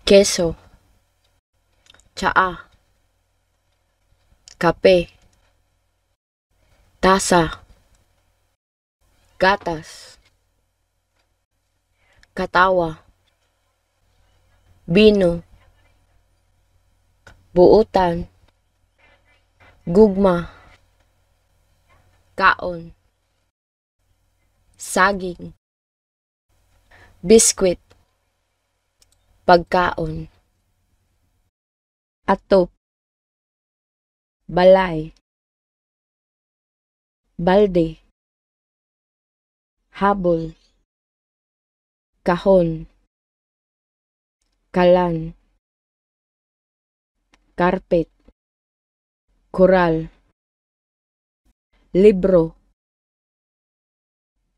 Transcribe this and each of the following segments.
keso, tsaa, kape, tasa, gatas, katawa, bino, buutan, gugma, kaon, saging, biskwit, pagkaon, atop, balay, balde, habol, kahon, kalan, karpet, koral, libro,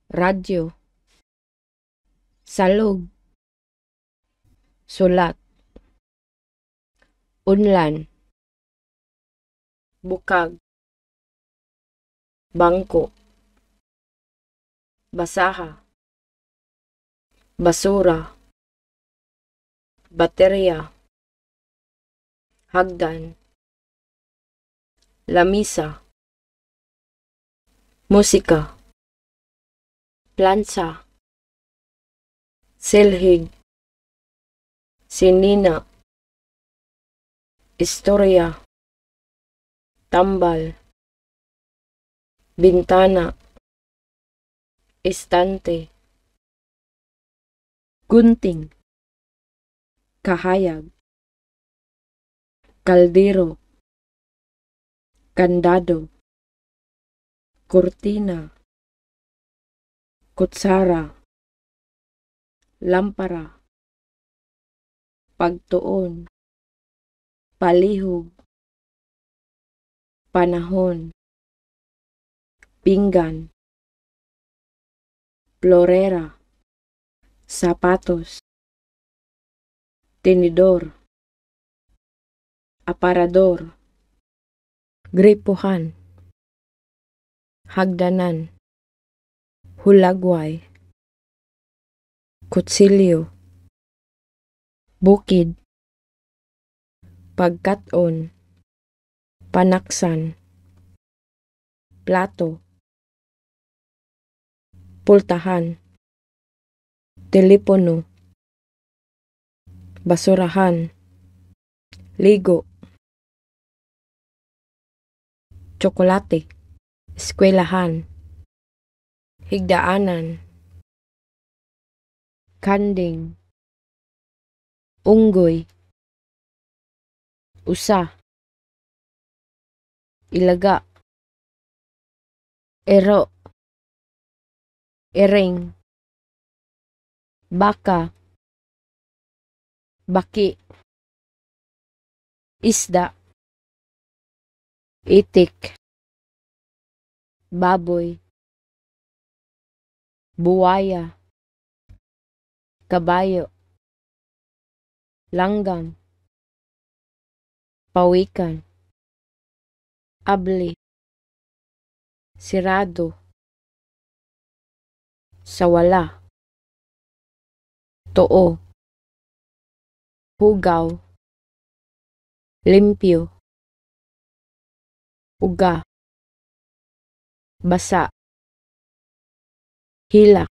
radyo, salog, sulat, unlan, bukag, bangko, basaha, basura, baterya, hagdan, lamisa, musika, plansa, silhig, sinina, istorya, tambal, bintana, istante, gunting, kahayag, kaldero, kandado, kurtina, kutsara, lampara, pagtuon, palihog, panahon, pinggan, florera, sapatos, tinidor, aparador, gripuhan, hagdanan, hulagway, kutsilyo, bukid, pagkaton, panaksan, plato, pultahan, telepono, basurahan, ligo, tsokolate, eskwelahan, higdaanan, kanding, unggoy, usa, ilaga, ero, ering, baka, baki, isda, itik, baboy, buwaya, kabayo, langgam, pawikan, abli, sirado, sawala, too, hugaw, limpyo, uga, basa, hilak,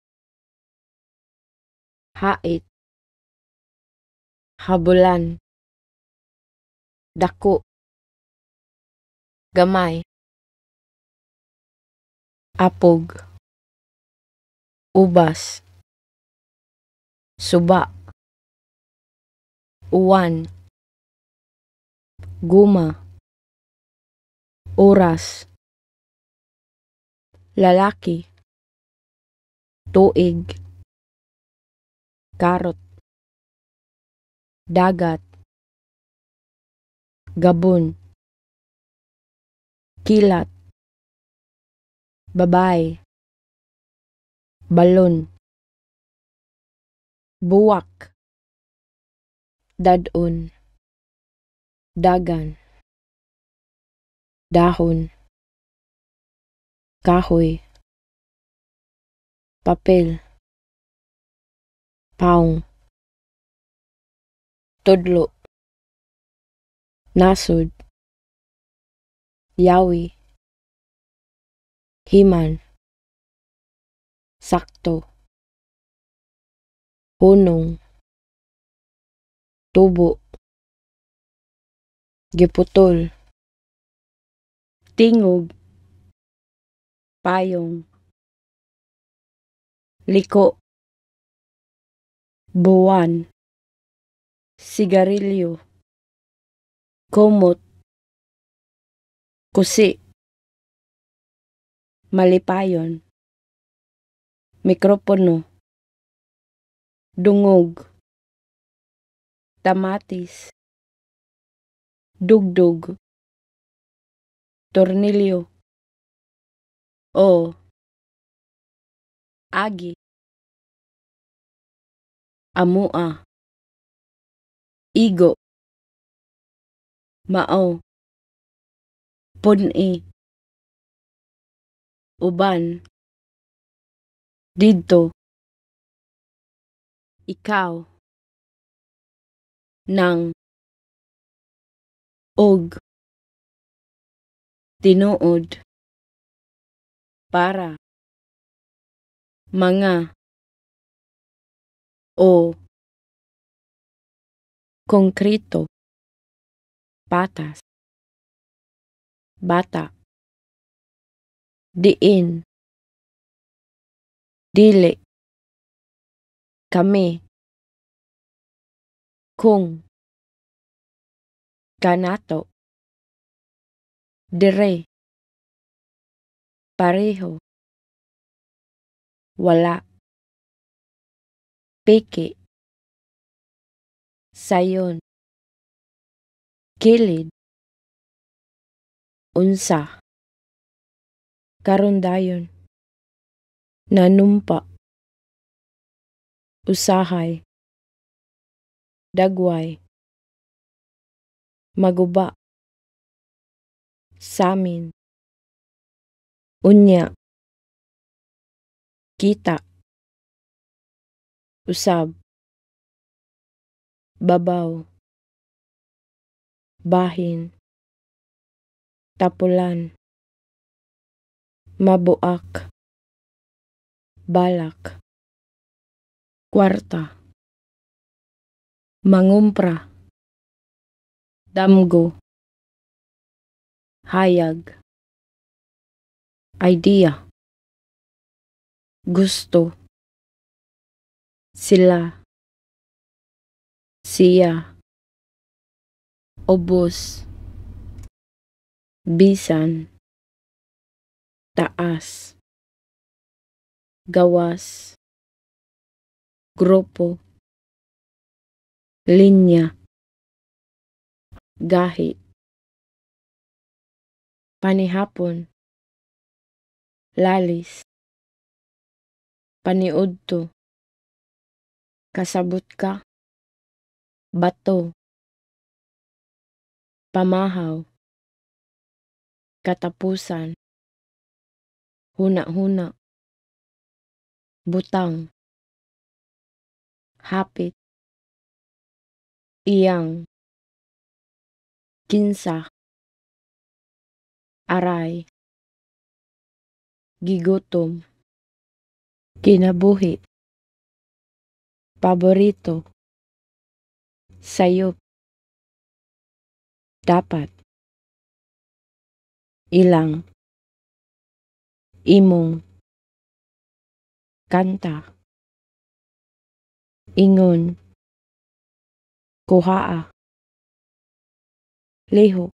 hait, habulan, dako, gamay, apog, ubas, suba, uwan, guma, oras, lalaki, tuig, karot, dagat, gabon, kilat, babay, balon, buwak, dadon, dagan, dahon, kahoy, papel, paong, tudlo, nasod, yawi, himan, sakto, hunong, tubo, giputol, tingog, payong, liko, buwan, sigarilyo, kumot, kusi, malipayon, mikropono, dungog, tamatis, dugdug, tornilyo, o agi, amua, igo, mao, puni, uban, didto, ikaw, nang, og, tinuod, para, mga, o, konkrito, patas, bata, diin, dili, kami, kung, kanato, dire, pareho, wala, peke, sayon, kilid, unsa, karon dayon, nanumpa, usahay, dagway, maguba, samin, unya, kita, usab, babaw, bahin, tapulan, mabuak, balak, kwarta, mangumpra, damgo, hayag, idea, gusto, sila, siya, ubos, bisan, taas, gawas, grupo, linya, gahi, panihapon, lalis, paniudto, kasabot ka, bato, pamahaw, katapusan, huna-huna, butang, hapit, iyang, kinsa, aray, gigutom, kinabuhi, paborito, sayop, dapat, ilang, imong, kanta, ingon, kuhaa, liho,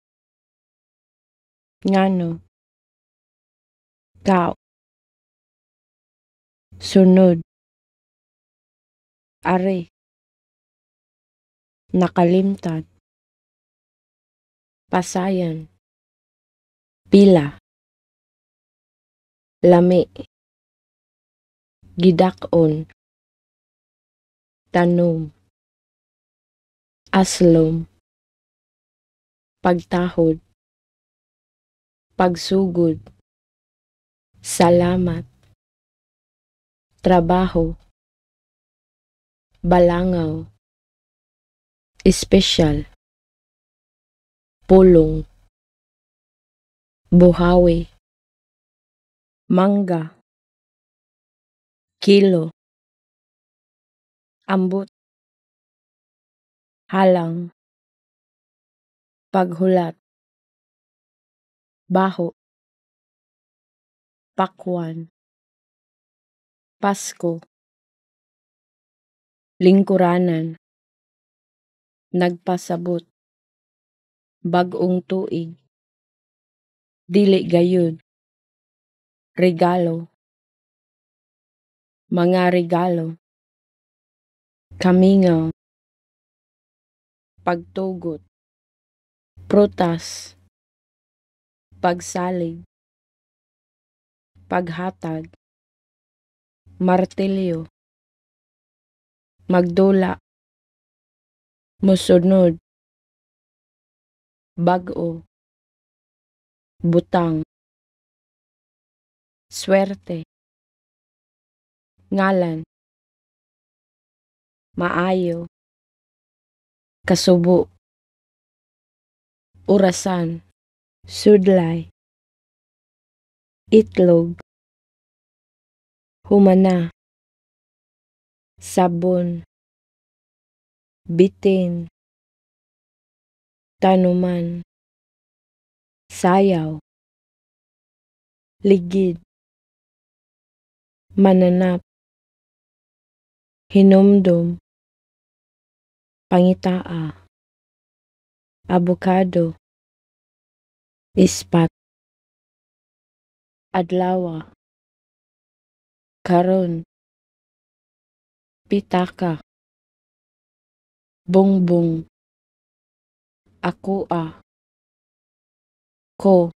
ngano, kao, sunod, are, nakalimtan, pasayan, pila, lami, gidakon, tanom, aslom, pagtahod, pagsugod, salamat, trabaho, balangaw, espesyal, pulong, buhawi, mangga, kilo, ambot, halang, paghulat, baho, pakwan, Pasko, lingkuranan, nagpasabot, bag-ong tuig, dili gayud, regalo, mga regalo, kamingaw, pagtugot, prutas, pagsalig, paghatag, martilyo, magdula, musunod, bag-o, butang, swerte, ngalan, maayo, kasubo, orasan, sudlay, itlog, humana, sabon, bitin, tanuman, sayaw, ligid, mananap, hinumdum, pangitaa, abukado, ispat, adlawa, karon, pitaka, bongbong, akua, ko,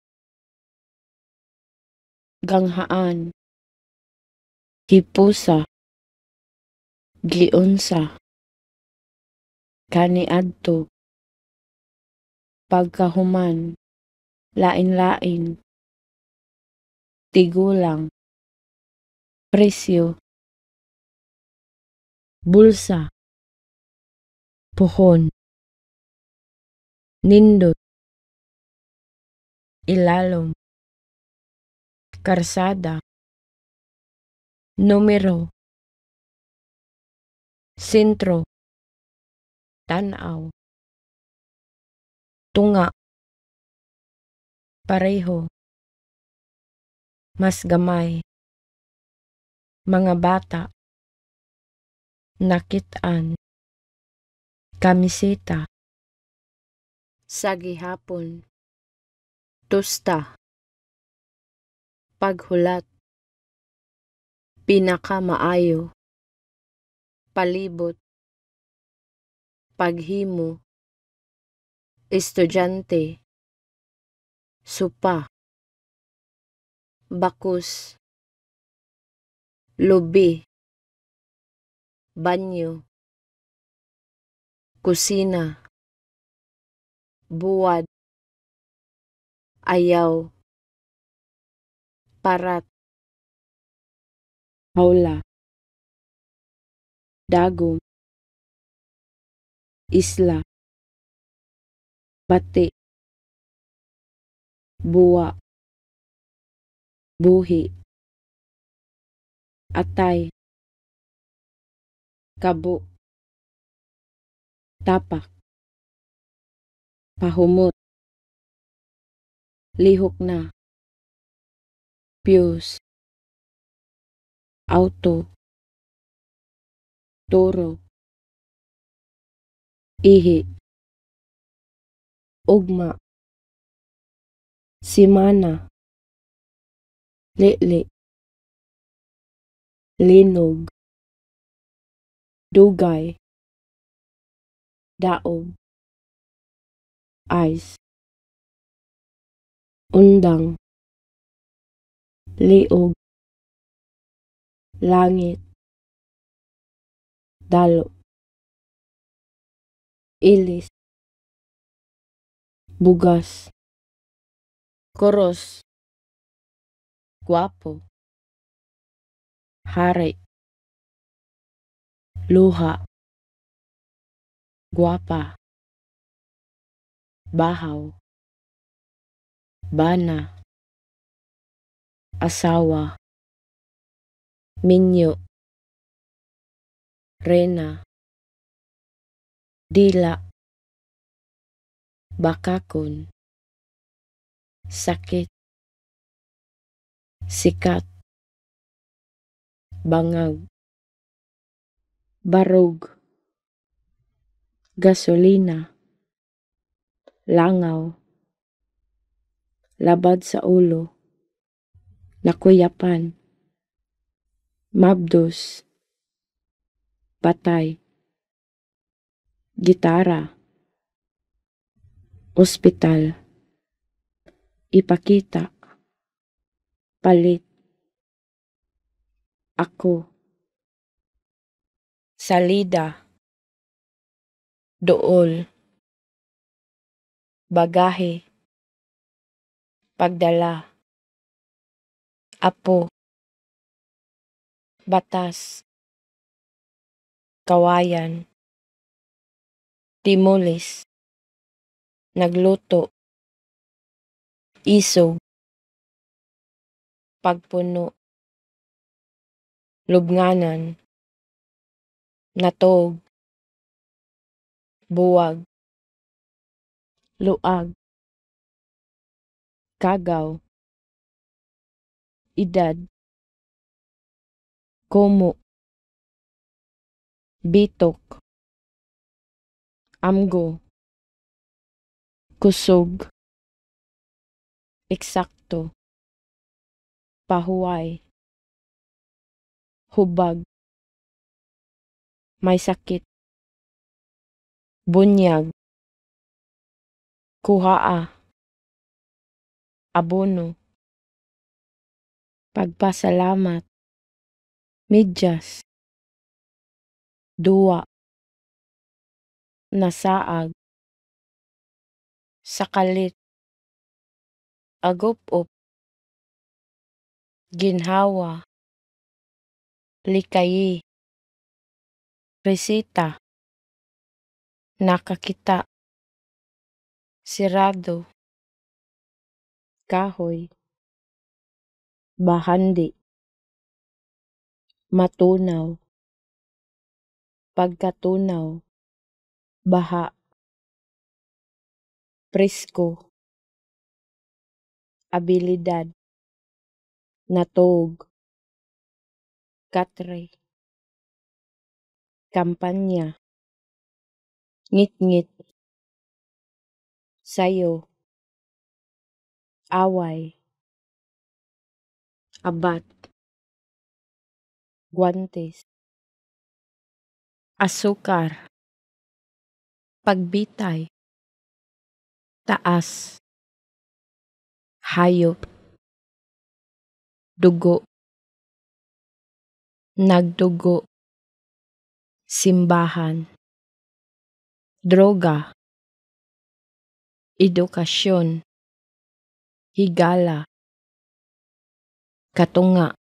ganghaan, hipusa, giunsa, kaniadto, pagkahuman, lain-lain, tigulang, presyo, bulsa, puhon, nindot, ilalom, karsada, numero, sentro, tanaw, tunga, pareho, mas gamay, mga bata, nakitaan, kamiseta, sa gihapon, tusta, paghulat, pinakamaayo, palibot, paghimo, estudyante, supa, bakus, lubi, banyo, kusina, buwad, ayaw, parat, hawla, dagom, isla, bati, buwa, buhi, atay, kabo, tapak, pahumot, lihok na, fuse, auto, toro, ihi, ugma, simana, lili, linog, dugay, daog, ice, undang, liog, langit, dalo, ilis, bugas, koros, gwapo, hari, luha, Guwapa, bahaw, bana, asawa, minyo, rena, dila, bakakon, sakit, sikat, bangag, barog, gasolina, langaw, labad sa ulo, nakuyapan, mabdos, patay, gitara, ospital, ipakita, palit, ako, salida, dool, bagahe, pagdala, apo, batas, kawayan, timulis, nagluto, isog, pagpuno, lubnganan, natog, buwag, luag, kagaw, edad, kumo, bitok, amgo, kusog, eksakto, pahuway, hubag, may sakit, bunyag, kuhaa, abono, pagpasalamat, medyas, duwa, nasaag, sakalit, agop-op, ginhawa, likayi, resita, nakakita, sirado, kahoy, bahandi, matunaw, pagkatunaw, baha, presko, abilidad, natog, katre, kampanya, ngit-ngit, sayo, away, abat, guantes, asukar, pagbitay, taas, hayop, dugo, nagdugo, simbahan, droga, edukasyon, higala, katunga,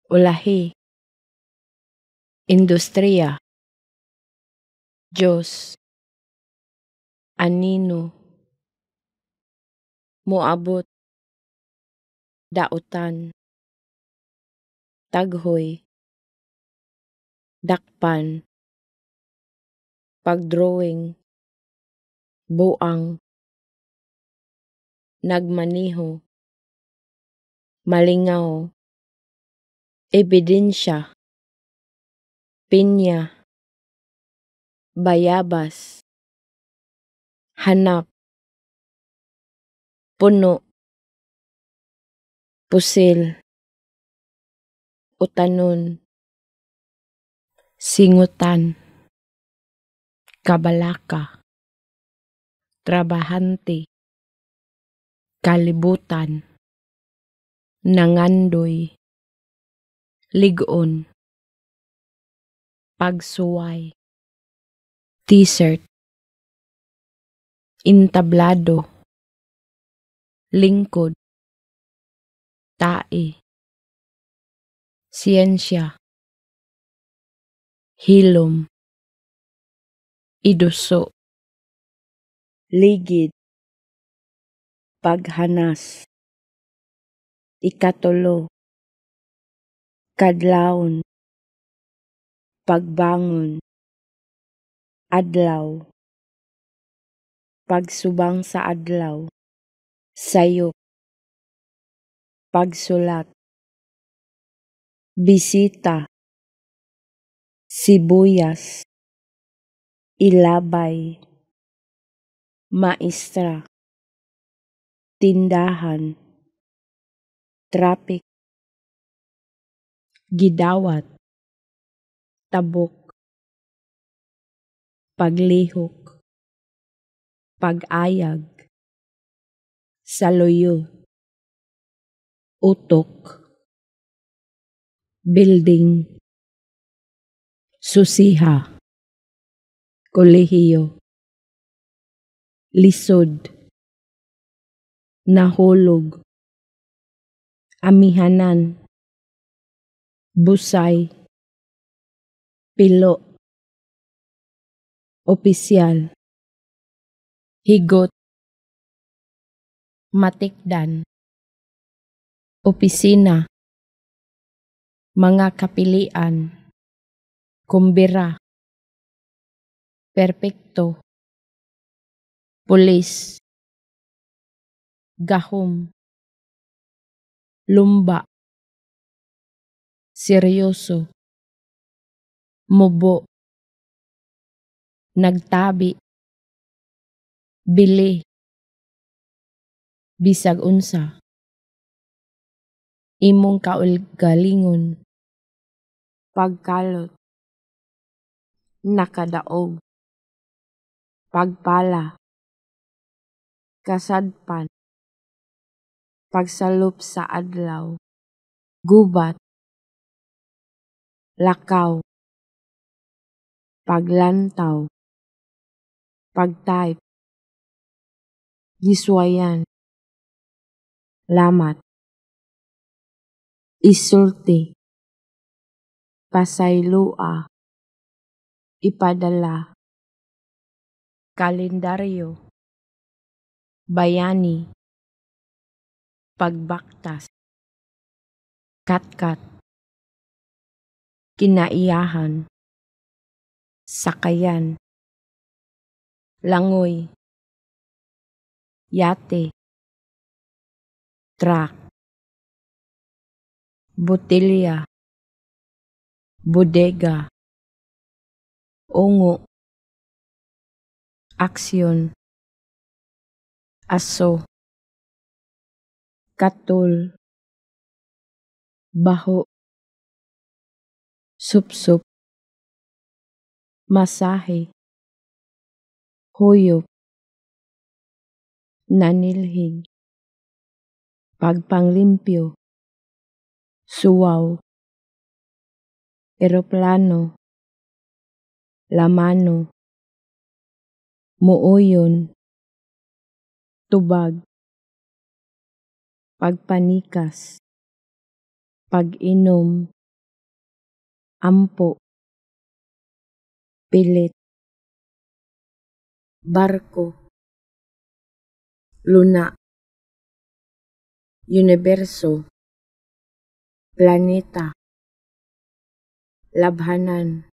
ulahi, industriya, Diyos, anino, moabot, dautan, taghoy, dakpan, pagdrawing, buang, nagmaniho, malingaw, ebidensya, pinya, bayabas, hanap, puno, pusil, utanon, singutan, kabalaka, trabahante, kalibutan, nangandoy, ligon, pagsuway, t-shirt, intablado, lingkod, tae, siyensya, hilom, iduso, ligid, paghanas, ikatulo, kadlawon, pagbangon, adlaw, pagsubang sa adlaw, sayop, pagsulat, bisita, sibuyas, ilabay, maestra, tindahan, traffic, gidawat, tabok, paglihok, pag-ayag, saluyo, utok, building, susiha, kolehiyo, lisod, nahulog, amihanan, busay, pilo, opisyal, higot, matikdan, opisina, mga kapilian, kumbira, perpekto, pulis, gahom, lumba, seryoso, mubo, nagtabi, bili, bisag unsa, imong kaugalingon, pagkalot, nakadaog, pagpala, kasadpan, pagsalup sa adlaw, gubat, lakaw, paglantaw, pagtype, giswayan, lamat, isulti, pasaylua, ipadala, kalendaryo, bayani, pagbaktas, katkat, kinaiyahan, sakayan, langoy, yate, truck, botelya, bodega, ungo, aksyon, aso, katul, baho, supsup, masahe, huyop, nanilhig, pagpanglimpyo, suwaw, eroplano, lamano, muuyon, tubag, pagpanikas, pag-inom, ampo, pilit, barko, luna, universo, planeta, labhanan,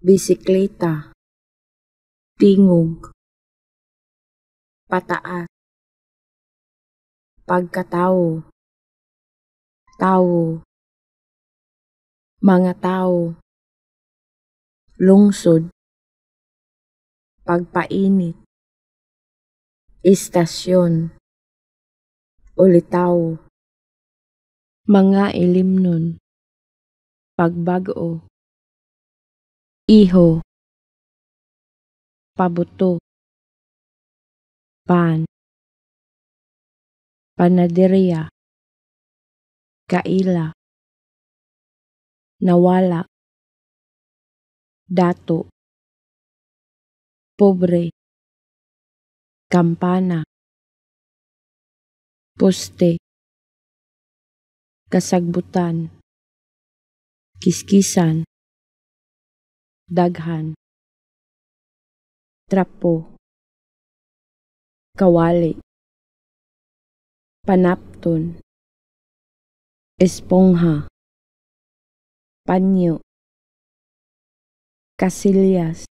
bisikleta, tingog, pataas, pagkatao, tao, mga tao, lungsod, pagpainit, istasyon, ulitaw, mga ilimnon, pagbago, iho, pabuto, pan, panaderya, kaila, nawala, dato, pobre, kampana, poste, kasagbutan, kiskisan, daghan, trapo, kawali, panapton, espongha, panyo, kasilyas,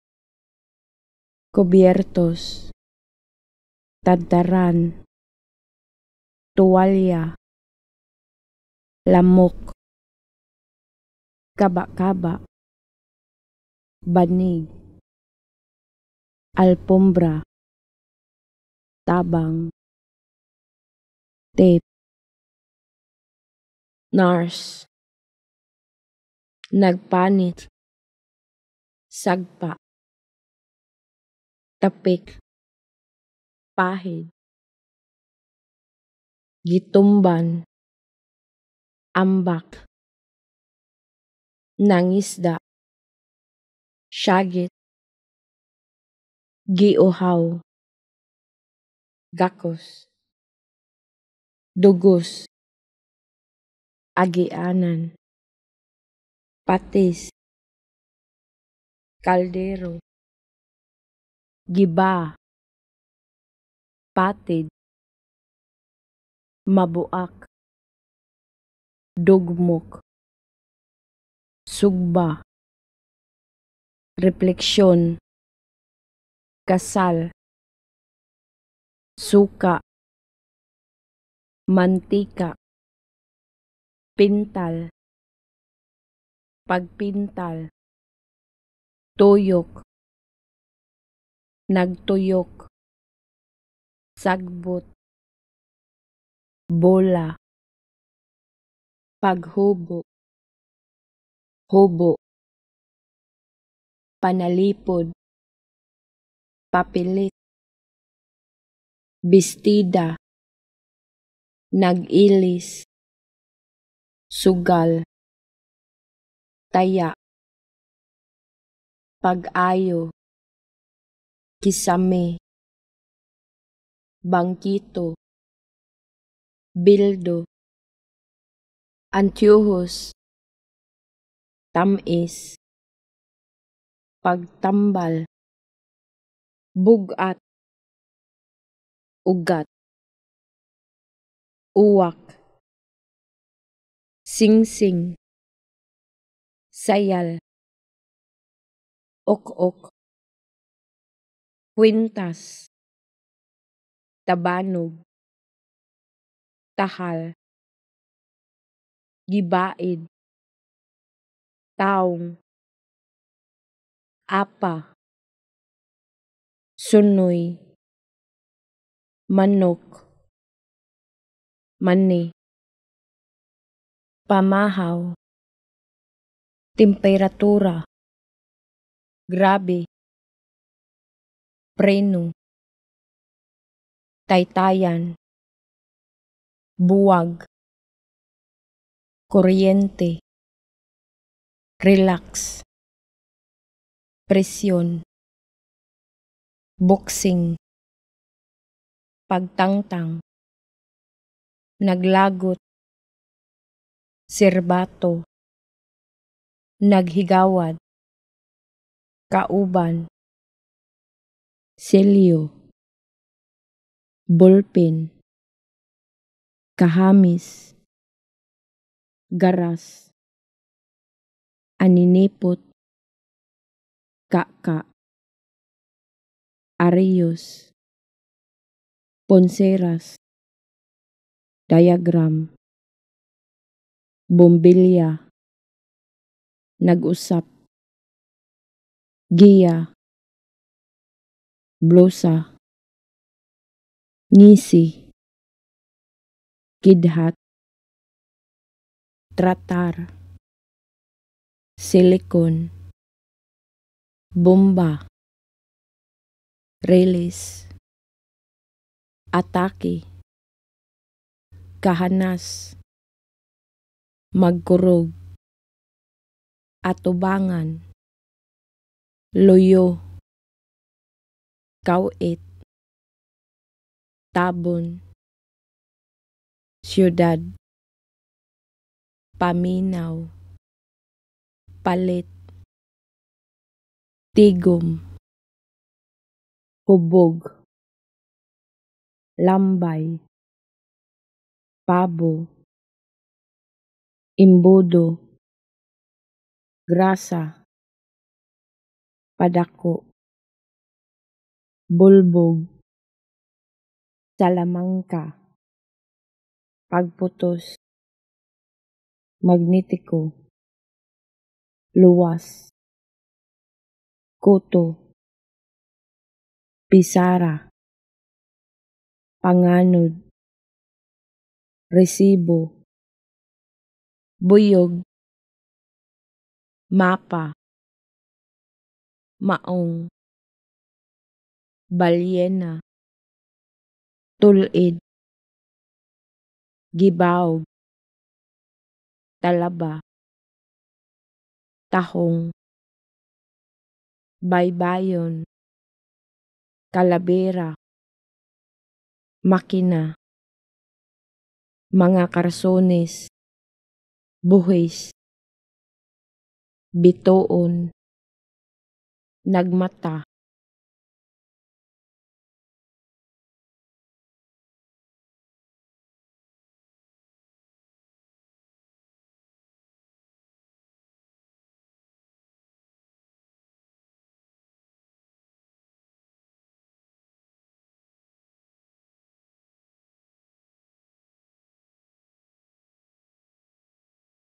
kubiertos, tadtaran, tuwalya, lamok, kaba-kaba, banig, alpombra, tabang, tape, nurse, nagpanit, sagpa, tapik, pahid, gitumban, ambak, nangisda, syagit, giuhaw, gakos, dugos, agianan, patis, kaldero, giba, patid, mabuak, dugmok, sugba, refleksyon, kasal, suka, mantika, pintal, pagpintal, tuyok, nagtuyok, sagbot, bola, paghubo, hubo, panalipod, papilit, bestida, nagilis, sugal, taya, pag-ayo, kisame, bangkito, bildo, antyuhos, tamis, pagtambal, bugat, ugat, uwak, singsing, sayal, ok-ok, kwintas, tabanog, tahal, gibaid, taong, apa, sunoy, manok, mani, pamahaw, temperatura, grabe, preno, taytayan, buwag, kuryente, relax, presyon, boxing, pagtangtang, naglagot, serbato, naghigawad, kauban, selyo, ballpen, kahamis, garas, aninipot, kaka, ariyos, ponseras, diagram, bombilya, nag-usap, giya, blusa, ngisi, kidhat, tratar, silikon, bomba, release, atake, kahanas, magkurog, atubangan, loyo, kawit, tabon, siyudad, paminaw, palit, tigom, hubog, lambay, pabo, imbudo, grasa, padako, bulbog, salamangka, pagputos, magnetiko, luwas, kuto, pisara, panganod, resibo, buyog, mapa, maong, balyena, tulid, gibawg, talaba, tahong, baybayon, kalabera, makina, mga karsones, buhis, bituon, nagmata,